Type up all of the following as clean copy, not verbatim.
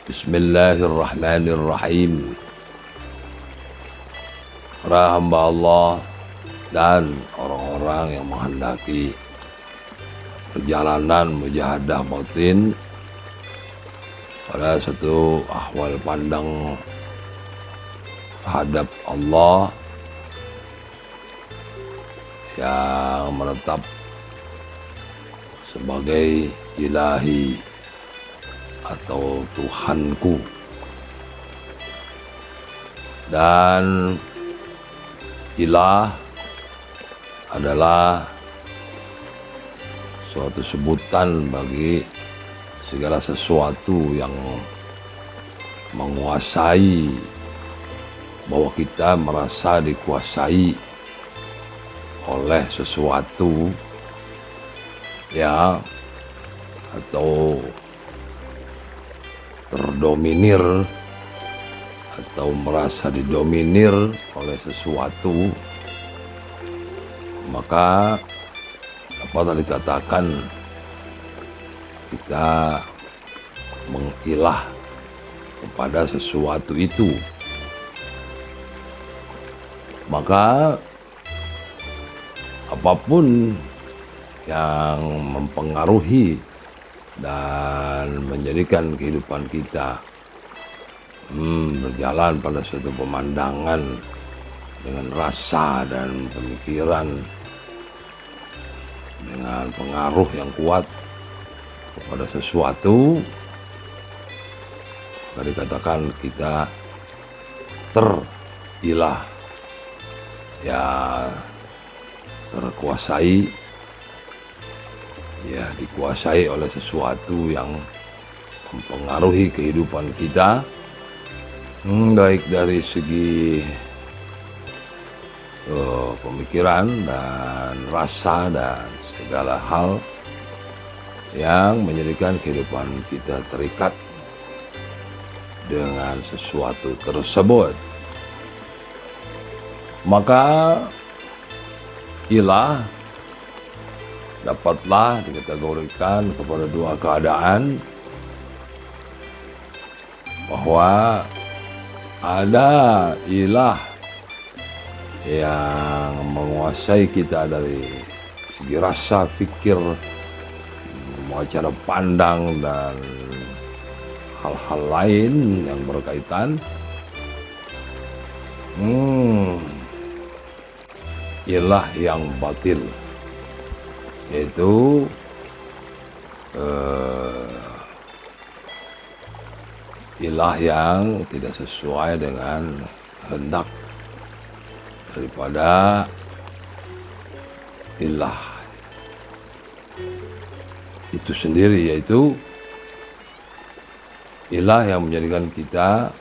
Bismillahirrahmanirrahim. Para hamba Allah dan orang-orang yang menghendaki perjalanan mujahadah batin pada satu ahwal pandang terhadap Allah yang menetap sebagai ilahi atau Tuhanku, dan ilah adalah suatu sebutan bagi segala sesuatu yang menguasai, bahwa kita merasa dikuasai oleh sesuatu ya, atau terdominir atau merasa didominir oleh sesuatu, maka dapat dikatakan kita mengilah kepada sesuatu itu. Maka apapun yang mempengaruhi dan menjadikan kehidupan kita berjalan pada suatu pemandangan dengan rasa dan pemikiran, dengan pengaruh yang kuat kepada sesuatu, maka dikatakan kita terilah, ya, terkuasai, ya, dikuasai oleh sesuatu yang mempengaruhi kehidupan kita, baik dari segi pemikiran dan rasa dan segala hal yang menjadikan kehidupan kita terikat dengan sesuatu tersebut. Maka ilah dapatlah dikategorikan kepada dua keadaan, bahwa ada ilah yang menguasai kita dari segi rasa, fikir, cara pandang, dan hal-hal lain yang berkaitan. Ilah yang batil, yaitu ilah yang tidak sesuai dengan kehendak daripada ilah itu sendiri, yaitu ilah yang menjadikan kita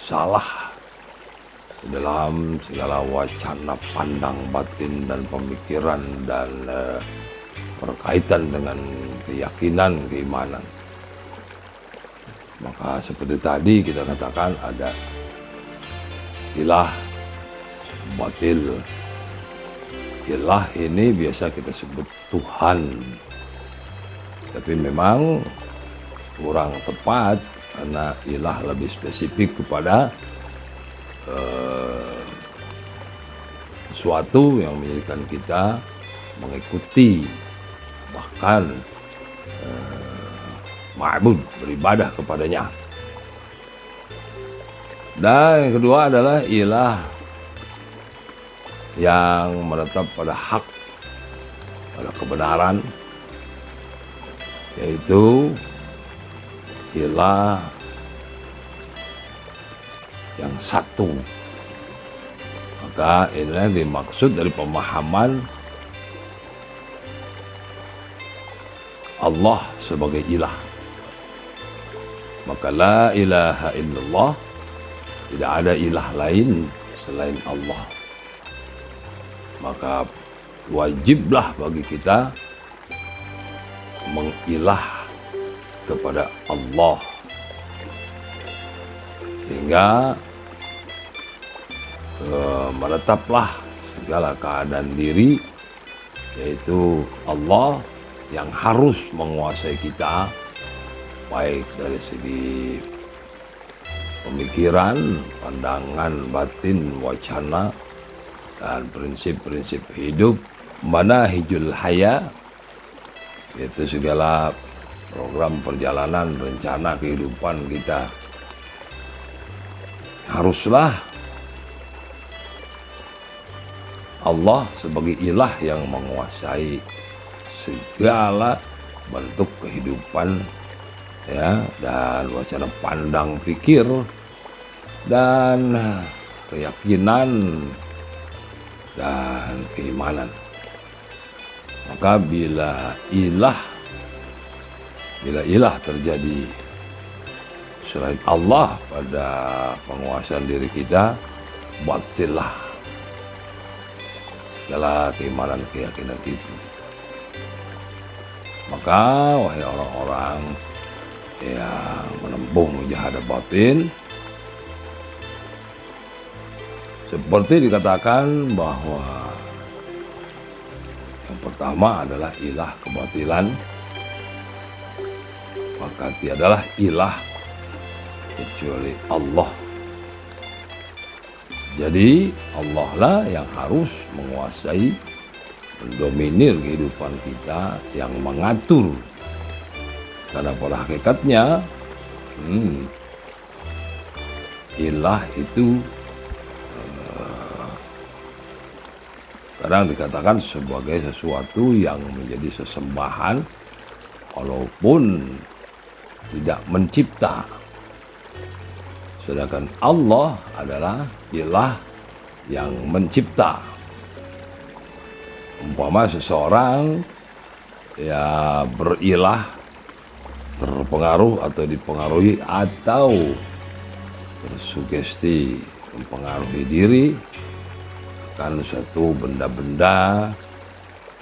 salah dalam segala wacana pandang batin dan pemikiran dan berkaitan dengan keyakinan, keimanan. Maka seperti tadi kita katakan ada ilah batil. Ilah ini biasa kita sebut Tuhan, tapi memang kurang tepat karena ilah lebih spesifik kepada sesuatu yang menjadikan kita mengikuti, bahkan ma'bud, beribadah kepadanya. Dan yang kedua adalah ilah yang menetap pada hak, pada kebenaran, yaitu ilah yang satu. Maka inilah yang dimaksud dari pemahaman Allah sebagai ilah. Maka la ilaha illallah, tidak ada ilah lain selain Allah. Maka wajiblah bagi kita mengilah kepada Allah, sehingga menetaplah segala keadaan diri, yaitu Allah yang harus menguasai kita, baik dari segi pemikiran, pandangan batin, wacana, dan prinsip-prinsip hidup, manahijul haya, yaitu segala program perjalanan, rencana kehidupan kita. Haruslah Allah sebagai ilah yang menguasai segala bentuk kehidupan, ya, dan wacana, pandang, pikir, dan keyakinan dan keimanan. Maka bila ilah terjadi selain Allah pada penguasaan diri kita, batillah segala keimanan keyakinan itu. Maka wahai orang-orang yang menempuh mujahadah batin, seperti dikatakan bahwa yang pertama adalah ilah kebatilan, maka tiadalah ilah kecuali Allah. Jadi Allah lah yang harus menguasai, mendominir kehidupan kita, yang mengatur. Karena pada hakikatnya ilah itu kadang dikatakan sebagai sesuatu yang menjadi sesembahan walaupun tidak mencipta. Sedangkan Allah adalah ilah yang mencipta. Umpama seseorang ya berilah, terpengaruh atau dipengaruhi atau bersugesti mempengaruhi diri akan suatu benda-benda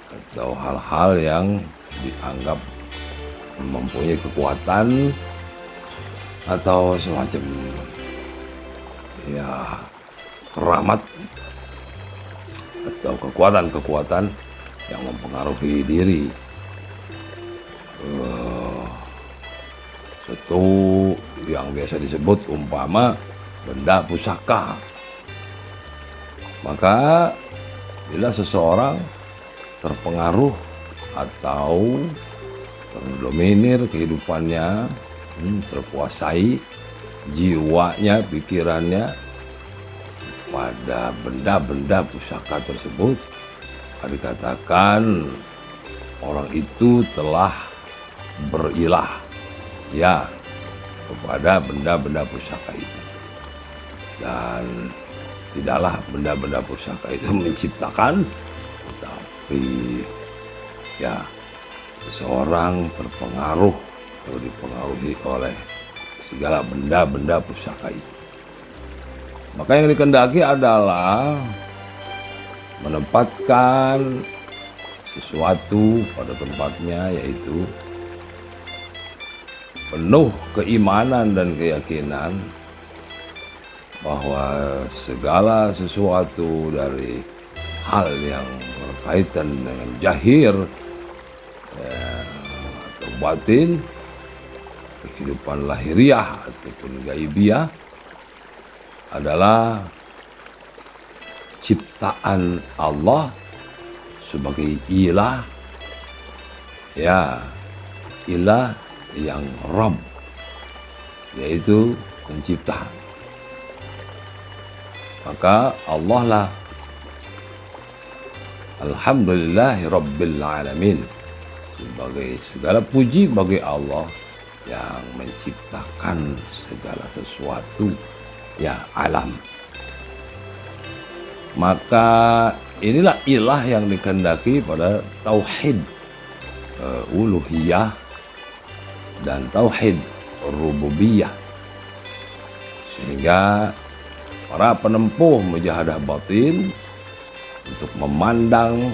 atau hal-hal yang dianggap mempunyai kekuatan atau semacam ya keramat atau kekuatan-kekuatan yang mempengaruhi diri. Satu yang biasa disebut umpama benda pusaka. Maka bila seseorang terpengaruh atau terdominir kehidupannya, terkuasai jiwanya, pikirannya pada benda-benda pusaka tersebut, dikatakan orang itu telah berilah ya kepada benda-benda pusaka itu. Dan tidaklah benda-benda pusaka itu menciptakan, tetapi ya seseorang terpengaruh atau dipengaruhi oleh segala benda-benda pusaka itu. Maka yang dikehendaki adalah menempatkan sesuatu pada tempatnya, yaitu penuh keimanan dan keyakinan bahwa segala sesuatu dari hal yang berkaitan dengan zahir atau batin, kehidupan lahiriah ataupun gaibiah, adalah ciptaan Allah sebagai ilah, ya, ilah yang Rabb, yaitu pencipta. Maka Allah lah alhamdulillahi rabbil alamin, sebagai segala puji bagi Allah yang menciptakan segala sesuatu, ya, alam. Maka inilah ilah yang dikehendaki pada tauhid uluhiyah dan tauhid rububiyah, sehingga para penempuh mujahadah batin untuk memandang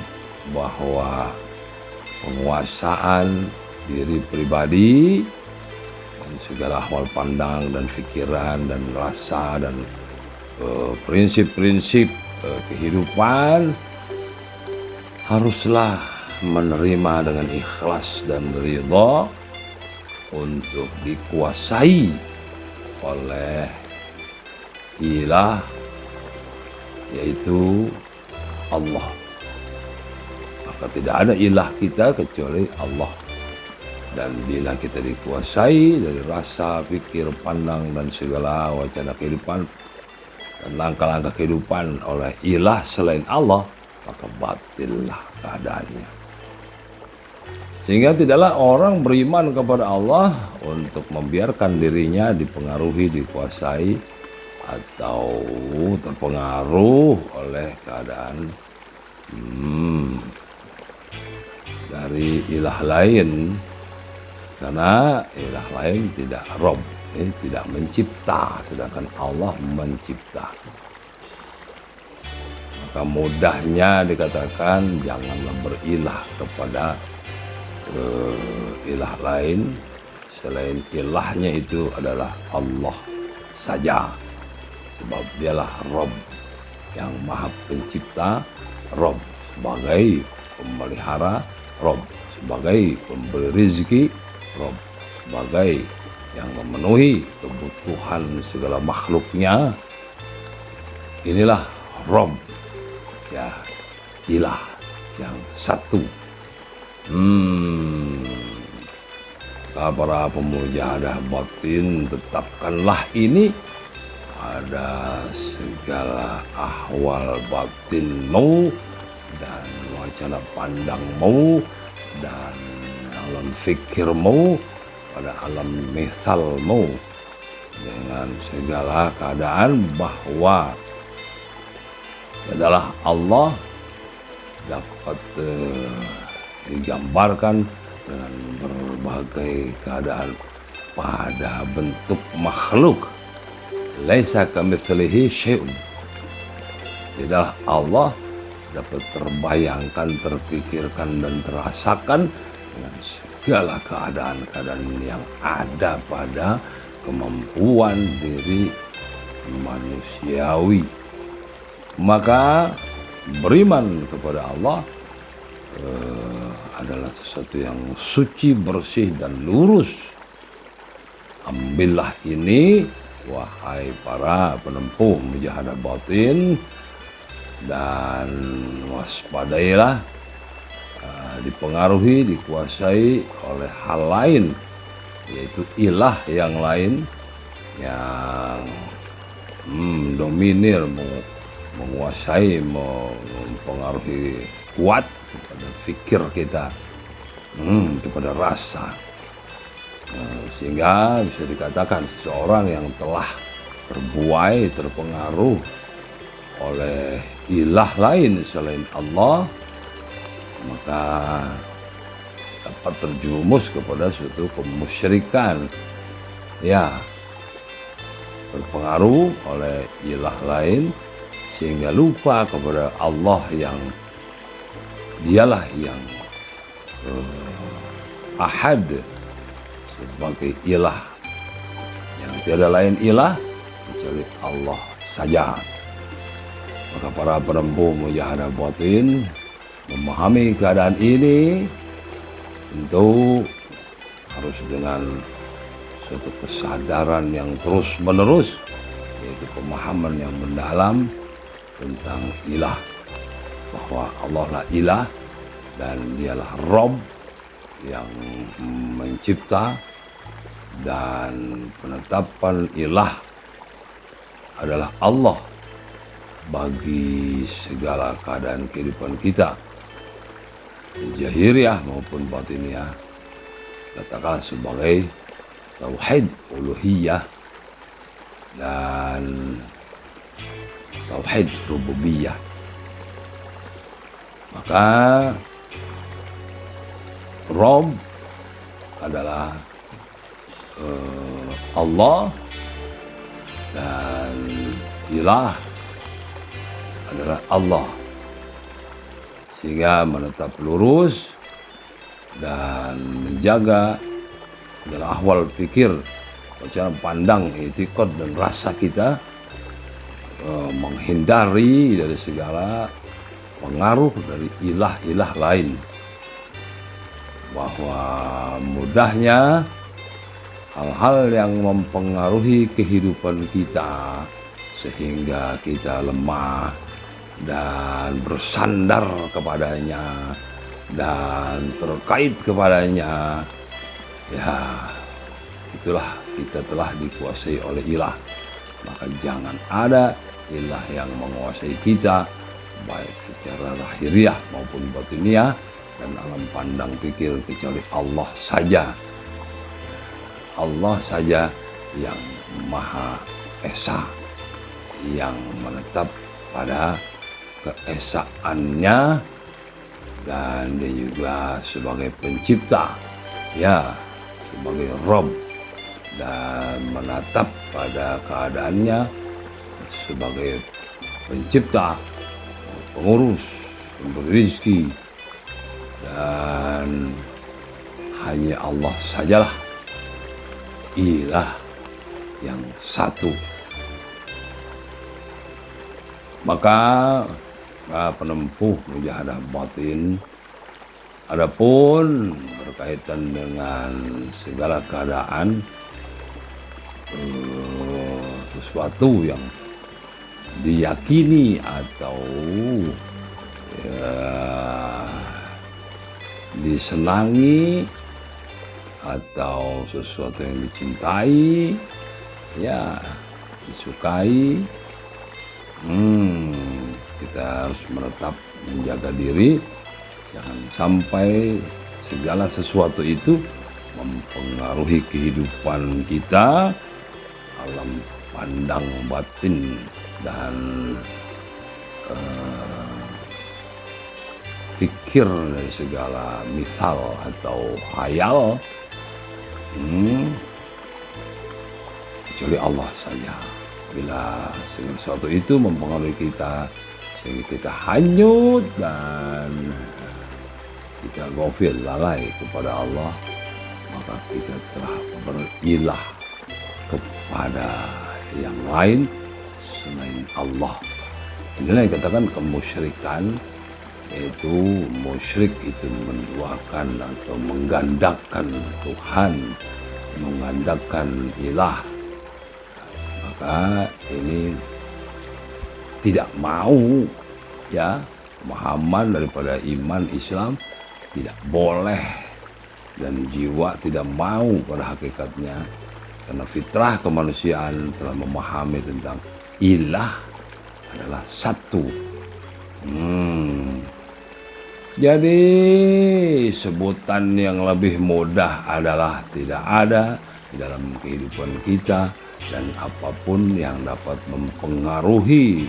bahwa penguasaan diri pribadi dan segala ahwal pandang dan pikiran dan rasa dan prinsip-prinsip kehidupan haruslah menerima dengan ikhlas dan ridha untuk dikuasai oleh ilah, yaitu Allah. Maka tidak ada ilah kita kecuali Allah. Dan bila kita dikuasai dari rasa, pikir, pandang, dan segala wacana kehidupan dan langkah-langkah kehidupan oleh ilah selain Allah, maka batillah keadaannya. Sehingga tidaklah orang beriman kepada Allah untuk membiarkan dirinya dipengaruhi, dikuasai, atau terpengaruh oleh keadaan dari ilah lain. Karena ilah lain tidak Rob, tidak mencipta, sedangkan Allah mencipta. Maka mudahnya dikatakan janganlah berilah kepada ilah lain selain ilahnya itu adalah Allah saja. Sebab dialah Rob yang maha pencipta, Rob sebagai pemelihara, Rob sebagai pemberi rezeki, Rob sebagai yang memenuhi kebutuhan segala makhluknya. Inilah Rob, ya, ilah yang satu. Para pemujahadah batin, tetapkanlah ini ada segala ahwal batinmu dan wacana pandangmu dan alam fikirmu pada alam mithalmu, dengan segala keadaan bahwa adalah Allah dapat digambarkan dengan berbagai keadaan pada bentuk makhluk. Laisa kamitslihi syai'un. Tidaklah Allah dapat terbayangkan, terpikirkan, dan terasakan dengan segala keadaan-keadaan yang ada pada kemampuan diri manusiawi. Maka beriman kepada Allah adalah sesuatu yang suci, bersih, dan lurus. Ambillah ini, wahai para penempuh mujahadah batin, dan waspadailah dipengaruhi, dikuasai oleh hal lain, yaitu ilah yang lain yang dominir, menguasai, mempengaruhi kuat kepada fikir kita, kepada rasa, sehingga bisa dikatakan seseorang yang telah terbuai, terpengaruh oleh ilah lain selain Allah, maka dapat terjerumus kepada suatu kemusyrikan, ya, terpengaruh oleh ilah lain sehingga lupa kepada Allah yang dialah yang ahad sebagai ilah, yang tiada lain ilah kecuali Allah saja. Maka para penempuh mujahadah batin memahami keadaan ini tentu harus dengan suatu kesadaran yang terus menerus, yaitu pemahaman yang mendalam tentang ilah, bahwa Allah lah ilah dan dialah Rob yang mencipta, dan penetapan ilah adalah Allah bagi segala keadaan kehidupan kita, zahiriyah maupun batiniah, katakanlah sebagai tauhid uluhiyah dan tauhid rububiyah. Maka Rob adalah Allah dan ilah adalah Allah, sehingga menetap lurus dan menjaga segala ahwal pikir, cara pandang, itikad, dan rasa kita, menghindari dari segala pengaruh dari ilah-ilah lain. Bahwa mudahnya hal-hal yang mempengaruhi kehidupan kita sehingga kita lemah dan bersandar kepadanya dan terkait kepadanya. Ya, itulah kita telah dikuasai oleh ilah. Maka jangan ada ilah yang menguasai kita, baik secara lahiriah maupun batiniah dan alam pandang pikir, kecuali Allah saja. Allah saja yang Maha Esa, yang menetap pada keesaannya, dan dia juga sebagai pencipta, ya, sebagai Rob, dan menatap pada keadaannya sebagai pencipta, pengurus, pemberi rezeki, dan hanya Allah sajalah ilah yang satu. Maka penempuh mujahadah batin, adapun berkaitan dengan segala keadaan, sesuatu yang diyakini atau disenangi atau sesuatu yang dicintai, ya, disukai, kita harus menetap menjaga diri, jangan sampai segala sesuatu itu mempengaruhi kehidupan kita, alam pandang batin dan fikir dari segala misal atau hayal, kecuali Allah saja. Bila segala sesuatu itu mempengaruhi kita sehingga kita hanyut dan kita ghafil, lalai kepada Allah, maka kita telah berilah kepada yang lain selain Allah. Inilah yang dikatakan kemusyrikan, yaitu musyrik itu menduakan atau menggandakan Tuhan, menggandakan ilah. Maka ini tidak mau, ya, pemahaman daripada iman Islam tidak boleh, dan jiwa tidak mau pada hakikatnya, karena fitrah kemanusiaan telah memahami tentang ilah adalah satu. Jadi sebutan yang lebih mudah adalah tidak ada di dalam kehidupan kita, dan apapun yang dapat mempengaruhi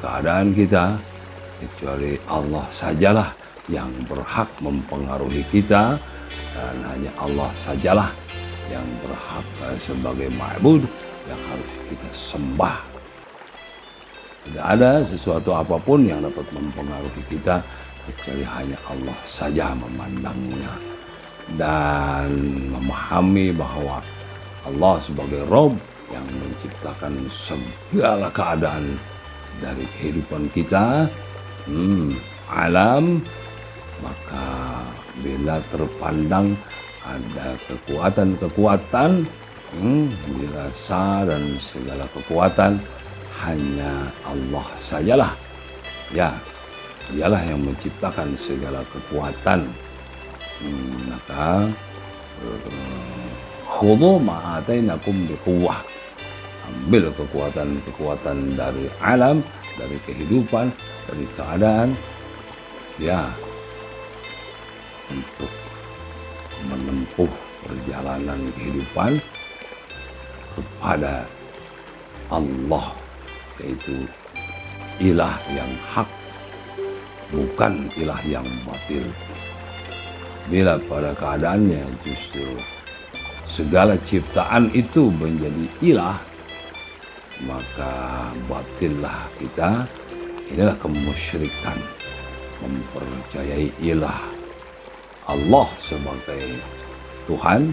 keadaan kita, kecuali Allah sajalah yang berhak mempengaruhi kita, dan hanya Allah sajalah yang berhak sebagai ma'bud yang harus kita sembah. Tidak ada sesuatu apapun yang dapat mempengaruhi kita kecuali hanya Allah saja memandangnya, dan memahami bahwa Allah sebagai Rob yang menciptakan segala keadaan dari kehidupan kita, alam. Maka bila terpandang ada kekuatan-kekuatan, dirasa, dan segala kekuatan hanya Allah sajalah, ya, dialah yang menciptakan segala kekuatan. Maka khudhu ma atainakum biquwwah, ambil kekuatan-kekuatan dari alam, dari kehidupan, dari keadaan, ya, untuk menempuh perjalanan kehidupan kepada Allah, yaitu ilah yang hak, bukan ilah yang batil. Bila pada keadaannya justru segala ciptaan itu menjadi ilah, maka batillah kita. Inilah kemusyrikan, mempercayai ilah Allah sebagai Tuhan,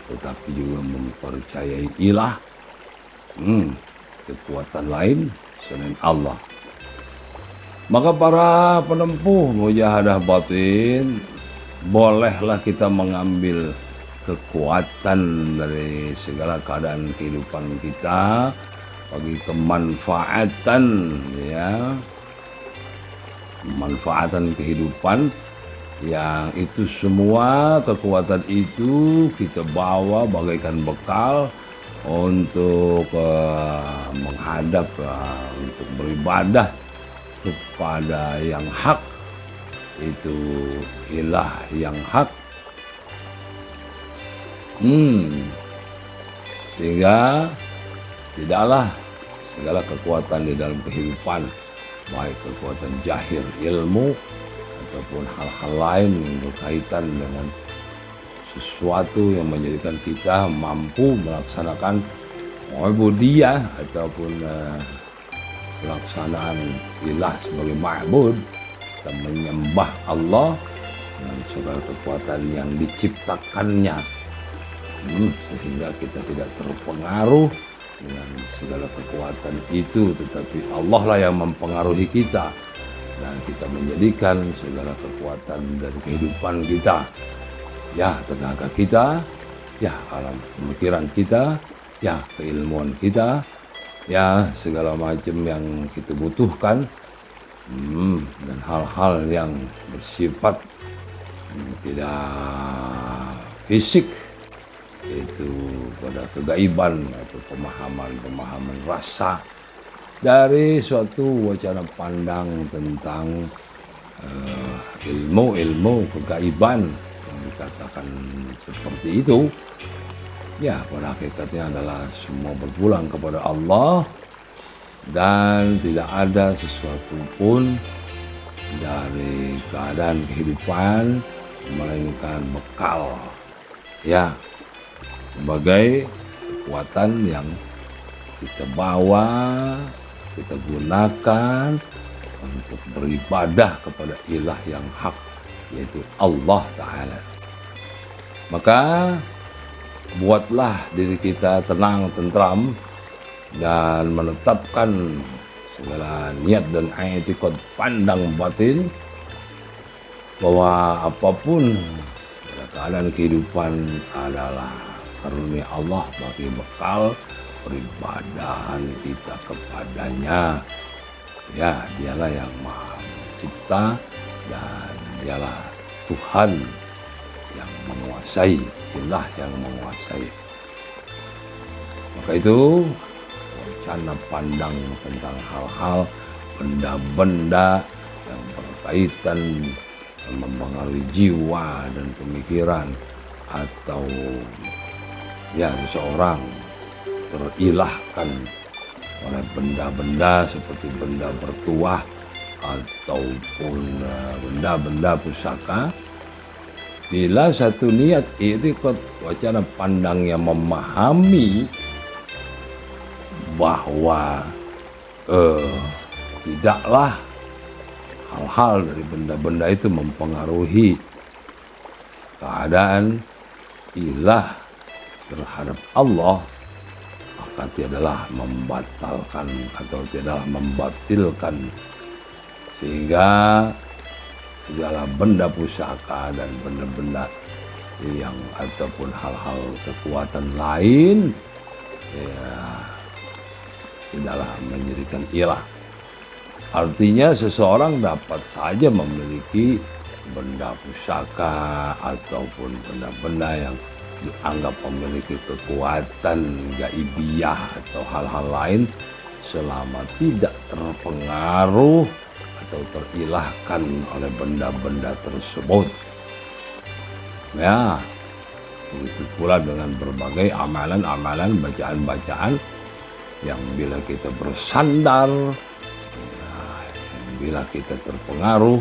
tetapi juga mempercayai ilah kekuatan lain selain Allah. Maka para penempuh mujahadah batin, bolehlah kita mengambil kekuatan dari segala keadaan kehidupan kita, bagi kemanfaatan, ya, kemanfaatan kehidupan, yang itu semua kekuatan itu kita bawa bagaikan bekal untuk menghadap, untuk beribadah kepada yang hak, itu ilah yang hak. Sehingga tidaklah segala kekuatan di dalam kehidupan, baik kekuatan jahir ilmu ataupun hal-hal lain yang berkaitan dengan sesuatu yang menjadikan kita mampu melaksanakan ubudiyah ataupun pelaksanaan ilah sebagai ma'bud, kita menyembah Allah dengan segala kekuatan yang diciptakannya, sehingga kita tidak terpengaruh dengan segala kekuatan itu, tetapi Allah lah yang mempengaruhi kita, dan kita menjadikan segala kekuatan dari kehidupan kita, ya tenaga kita, ya alam pemikiran kita, ya keilmuan kita, ya segala macam yang kita butuhkan, dan hal-hal yang bersifat tidak fisik, itu pada kegaiban atau pemahaman rasa dari suatu wacana pandang tentang ilmu kegaiban yang dikatakan seperti itu, ya pada hakikatnya adalah semua berpulang kepada Allah, dan tidak ada sesuatu pun dari keadaan kehidupan melainkan bekal, ya, sebagai kekuatan yang kita bawa, kita gunakan untuk beribadah kepada ilah yang hak, yaitu Allah Ta'ala. Maka buatlah diri kita tenang, tentram, dan menetapkan segala niat dan i'tiqad pandang batin bahwa apapun keadaan kehidupan adalah karunia Allah bagi bekal peribadahan kita kepadanya. Ya, dialah yang maha mencipta, dan dialah Tuhan yang menguasai, ilah yang menguasai. Maka itu wacana pandang tentang hal-hal, benda-benda yang berkaitan mempengaruhi jiwa dan pemikiran, atau ya seseorang terilahkan oleh benda-benda seperti benda bertuah ataupun benda-benda pusaka, bila satu niat i'tiqad wacana pandang yang memahami bahwa tidaklah hal-hal dari benda-benda itu mempengaruhi keadaan ilah terhadap Allah, maka tiadalah membatalkan atau tiadalah membatilkan, sehingga segala benda pusaka dan benda-benda yang ataupun hal-hal kekuatan lain, ya, tidaklah menjadikan ilah. Artinya seseorang dapat saja memiliki benda pusaka ataupun benda-benda yang dianggap memiliki kekuatan gaibiyah atau hal-hal lain, selama tidak terpengaruh atau terilahkan oleh benda-benda tersebut. Ya, begitu pula dengan berbagai amalan-amalan, bacaan-bacaan yang bila kita bersandar, bila kita terpengaruh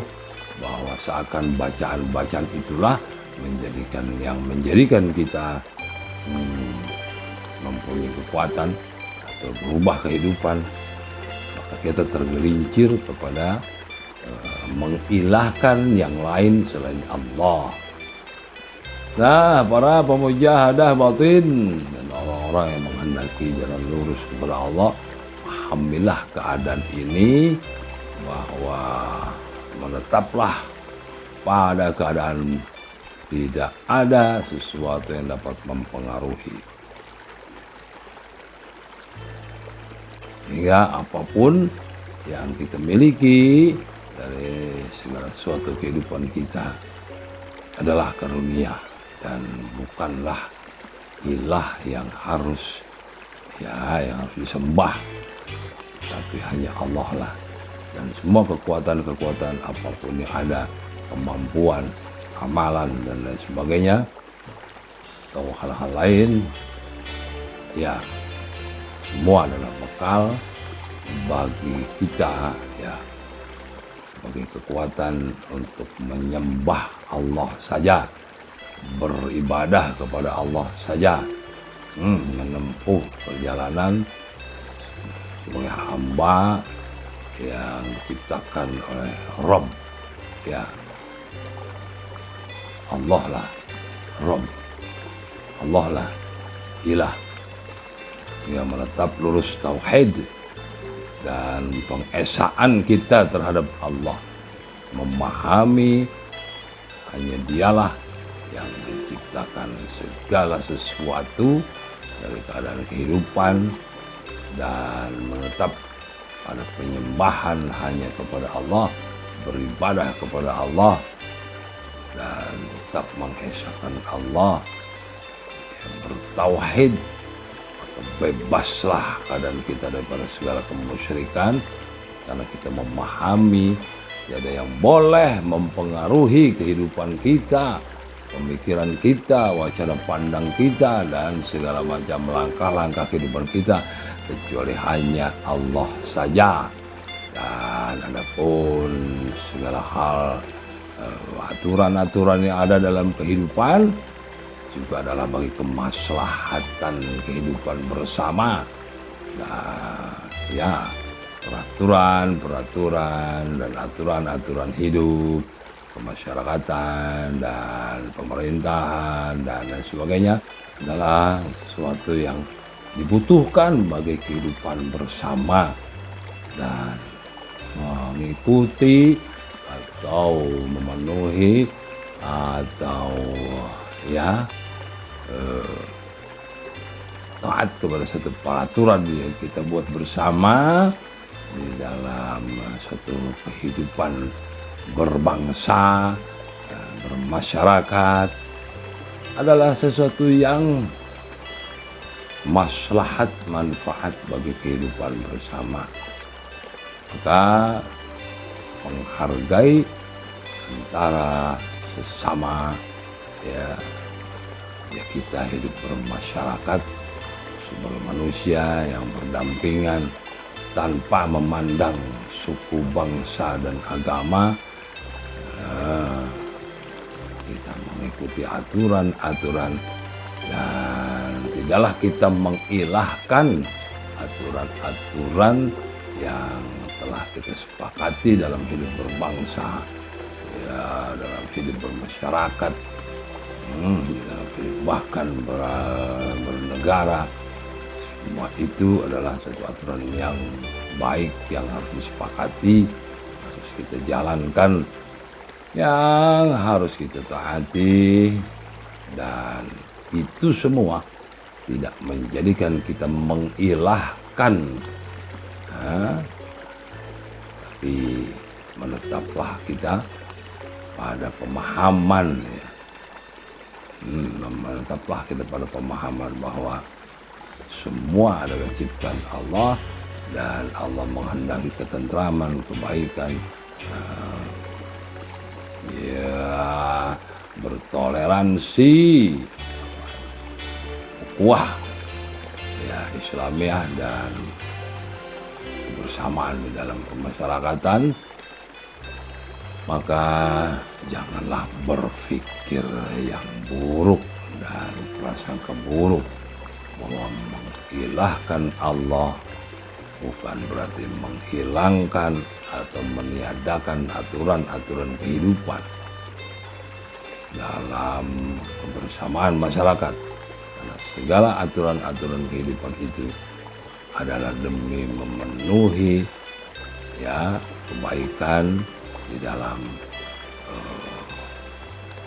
bahwa seakan bacaan-bacaan itulah menjadikan kita mempunyai kekuatan atau berubah kehidupan, maka kita tergelincir kepada mengilahkan yang lain selain Allah. Nah, para pemujahadah batin dan orang-orang yang menghendaki jalan lurus kepada Allah, pahamilah keadaan ini, bahwa menetaplah pada keadaan Tidak ada sesuatu yang dapat mempengaruhi. Hingga apapun yang kita miliki dari segala sesuatu kehidupan kita adalah karunia dan bukanlah ilah yang harus disembah, tapi hanya Allah lah. Dan semua kekuatan-kekuatan apapun yang ada, kemampuan, amalan dan lain sebagainya, atau hal-hal lain, ya semua adalah bekal bagi kita, ya, bagi kekuatan untuk menyembah Allah saja, beribadah kepada Allah saja, menempuh perjalanan sebagai hamba yang diciptakan oleh Rabb, ya. Allah lah Rabb, Allah lah ilah yang menetap lurus tauhid dan pengesaan kita terhadap Allah, memahami hanya Dialah yang menciptakan segala sesuatu dari keadaan kehidupan, dan menetap pada penyembahan hanya kepada Allah, beribadah kepada Allah, dan tetap mengesahkan Allah, yang bertauhid. Bebaslah keadaan kita daripada segala kemusyrikan, karena kita memahami tiada yang boleh mempengaruhi kehidupan kita, pemikiran kita, wacana pandang kita, dan segala macam langkah-langkah kehidupan kita, kecuali hanya Allah saja. Dan adapun segala hal, aturan-aturan yang ada dalam kehidupan juga adalah bagi kemaslahatan kehidupan bersama. Nah, ya, peraturan dan aturan-aturan hidup, kemasyarakatan dan pemerintahan dan lain sebagainya adalah sesuatu yang dibutuhkan bagi kehidupan bersama, dan mengikuti atau memenuhi atau taat kepada satu peraturan yang kita buat bersama di dalam satu kehidupan berbangsa, bermasyarakat, adalah sesuatu yang maslahat, manfaat bagi kehidupan bersama. Maka menghargai antara sesama, ya kita hidup bermasyarakat sebagai manusia yang berdampingan tanpa memandang suku, bangsa, dan agama. Kita mengikuti aturan-aturan, dan tidaklah kita mengilahkan aturan-aturan yang telah kita sepakati dalam hidup berbangsa, ya, dalam hidup bermasyarakat, dalam hidup bahkan bernegara. Semua itu adalah satu aturan yang baik yang harus disepakati, harus kita jalankan, yang harus kita taati, dan itu semua tidak menjadikan kita mengilahkan, tapi menetaplah kita pada pemahaman, ya. Menetaplah kita pada pemahaman bahwa semua adalah ciptaan Allah, dan Allah menghendaki ketentraman, kebaikan, bertoleransi, ukhuwah, ya, Islamiah, dan kebersamaan di dalam pemasyarakatan. Maka janganlah berpikir yang buruk dan prasangka buruk bahwa mengilahkan Allah bukan berarti menghilangkan atau meniadakan aturan-aturan kehidupan dalam kebersamaan masyarakat. Karena segala aturan-aturan kehidupan itu adalah demi memenuhi, ya, kebaikan di dalam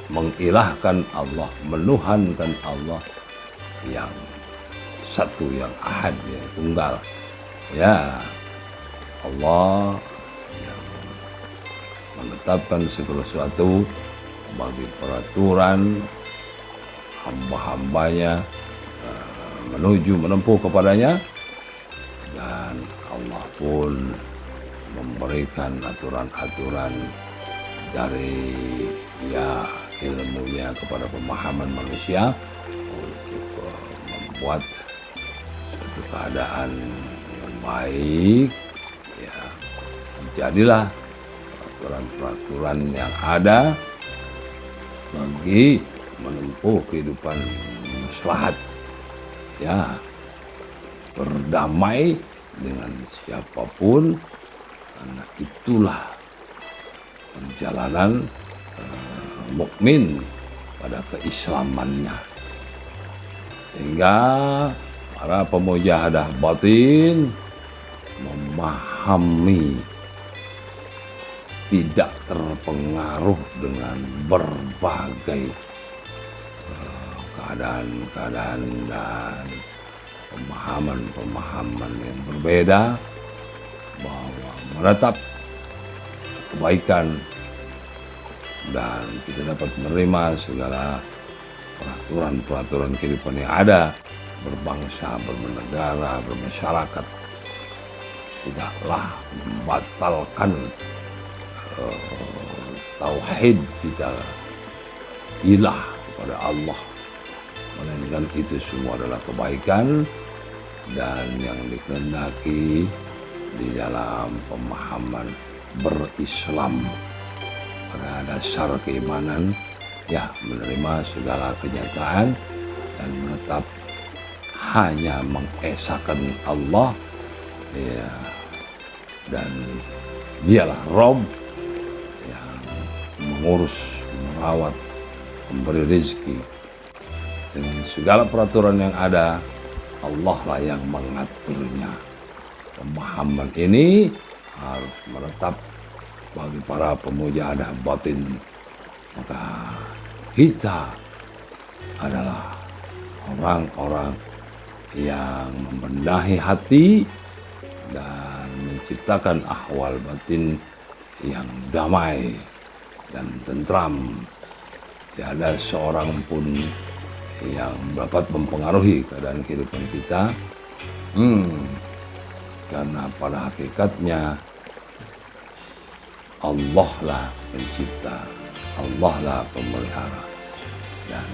mengilahkan Allah, menuhankan Allah yang satu, yang ahad, yang tunggal. Ya, Allah yang menetapkan segala sesuatu bagi peraturan hamba-hambanya menempuh kepadanya, dan Allah pun memberikan aturan-aturan dari ilmunya kepada pemahaman manusia untuk membuat suatu keadaan yang baik. Ya, jadilah peraturan-peraturan yang ada bagi menempuh kehidupan maslahat, ya, berdamai dengan siapapun, karena itulah perjalanan mukmin pada keislamannya. Sehingga para pemujahadah batin memahami, tidak terpengaruh dengan berbagai keadaan-keadaan dan pemahaman-pemahaman yang berbeda, bahwa menetap kebaikan dan kita dapat menerima segala peraturan-peraturan kehidupan yang ada, berbangsa, bernegara, bermasyarakat, tidaklah membatalkan tauhid kita, ilah kepada Allah, melainkan itu semua adalah kebaikan dan yang dikehendaki di dalam pemahaman berislam pada dasar keimanan, ya, menerima segala kenyataan dan menetap hanya mengesahkan Allah, ya, dan dialah Rabb yang mengurus, merawat, memberi rezeki. Dengan segala peraturan yang ada, Allah lah yang mengaturnya. Pemahaman ini harus menetap bagi para pemujahadah batin. Maka kita adalah orang-orang yang membenahi hati dan menciptakan ahwal batin yang damai dan tentram. Tiada seorang pun yang dapat mempengaruhi keadaan kehidupan kita, karena pada hakikatnya Allah lah pencipta, Allah lah pemelihara, dan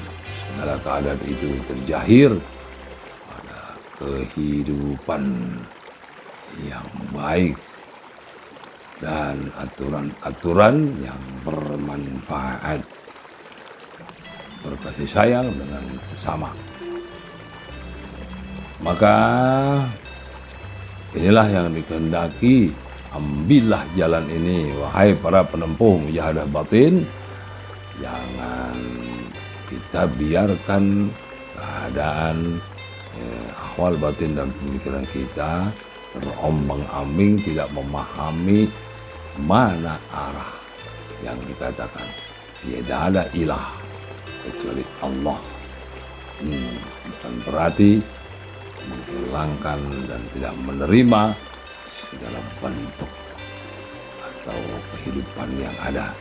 segala keadaan itu terjahir pada kehidupan yang baik dan aturan-aturan yang bermanfaat, berkasih sayang dengan sesama. Maka inilah yang dikehendaki. Ambillah jalan ini, wahai para penempuh mujahadah batin. Jangan kita biarkan keadaan ahwal batin dan pemikiran kita terombang-ambing, tidak memahami mana arah yang dikatakan. Tidak ada ilah kecuali Allah. Bukan berarti menghilangkan dan tidak menerima segala bentuk atau kehidupan yang ada.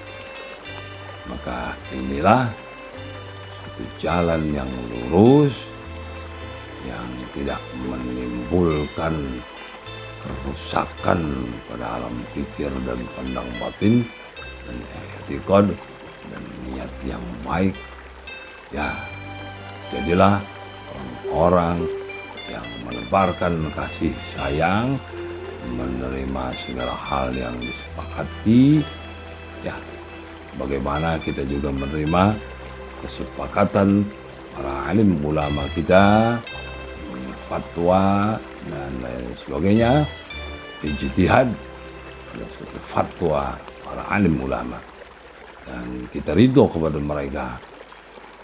Maka inilah satu jalan yang lurus, yang tidak menimbulkan kerusakan pada alam pikir dan pandang batin dan i'tiqad dan niat yang baik. Ya, jadilah orang-orang yang menebarkan kasih sayang, menerima segala hal yang disepakati. Ya, bagaimana kita juga menerima kesepakatan para alim ulama kita, fatwa dan lain sebagainya, ijtihad, ada suatu fatwa para alim ulama, dan kita ridho kepada mereka,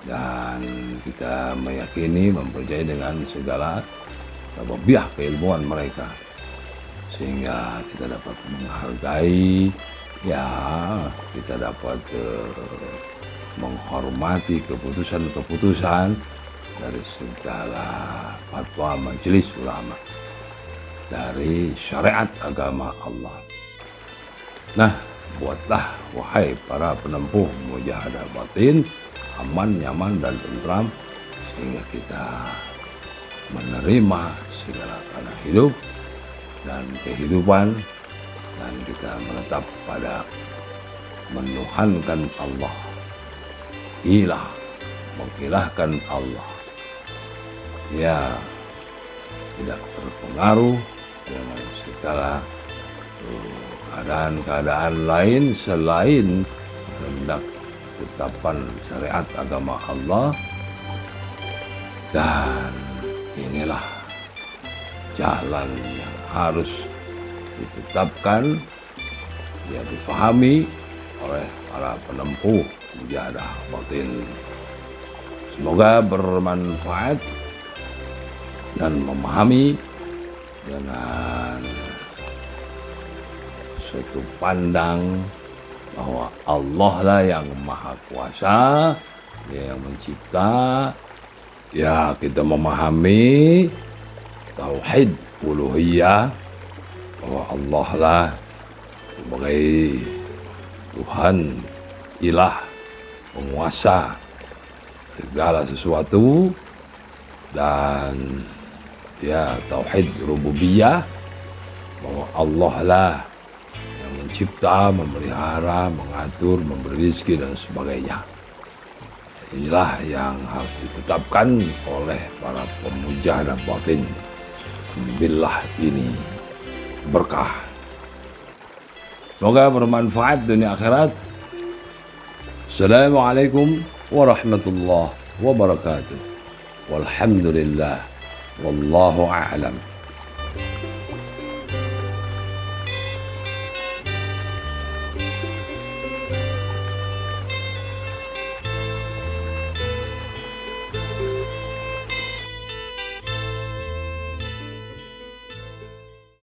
dan kita meyakini, mempercayai dengan segala sababiah keilmuan mereka, sehingga kita dapat menghargai, ya, kita dapat menghormati keputusan-keputusan dari segala fatwa majelis ulama dari syariat agama Allah. Nah, buatlah wahai para penempuh mujahadah batin aman, nyaman, dan tentram, sehingga kita menerima segala keadaan hidup dan kehidupan, dan kita menetap pada menuhankan Allah, ilah, mengilahkan Allah, ya, tidak terpengaruh dengan segala keadaan-keadaan lain selain hendak ketetapan syariat agama Allah. Dan inilah jalan yang harus ditetapkan, ya, difahami oleh para penempuh mujahadah batin. Semoga bermanfaat dan memahami dengan satu pandang bahwa Allah lah yang maha kuasa, Dia yang mencipta. Ya, kita memahami tauhid uluhiyah, bahwa Allah lah sebagai Tuhan, ilah, penguasa segala sesuatu. Dan ya, tauhid rububiyah, bahwa Allah lah yang mencipta, memelihara, mengatur, memberi rezeki dan sebagainya. Inilah yang harus ditetapkan oleh para pemujahadah batin. Ambillah ini berkah. Semoga bermanfaat dunia akhirat. Assalamualaikum warahmatullahi wabarakatuh. Walhamdulillah. Wallahu a'lam.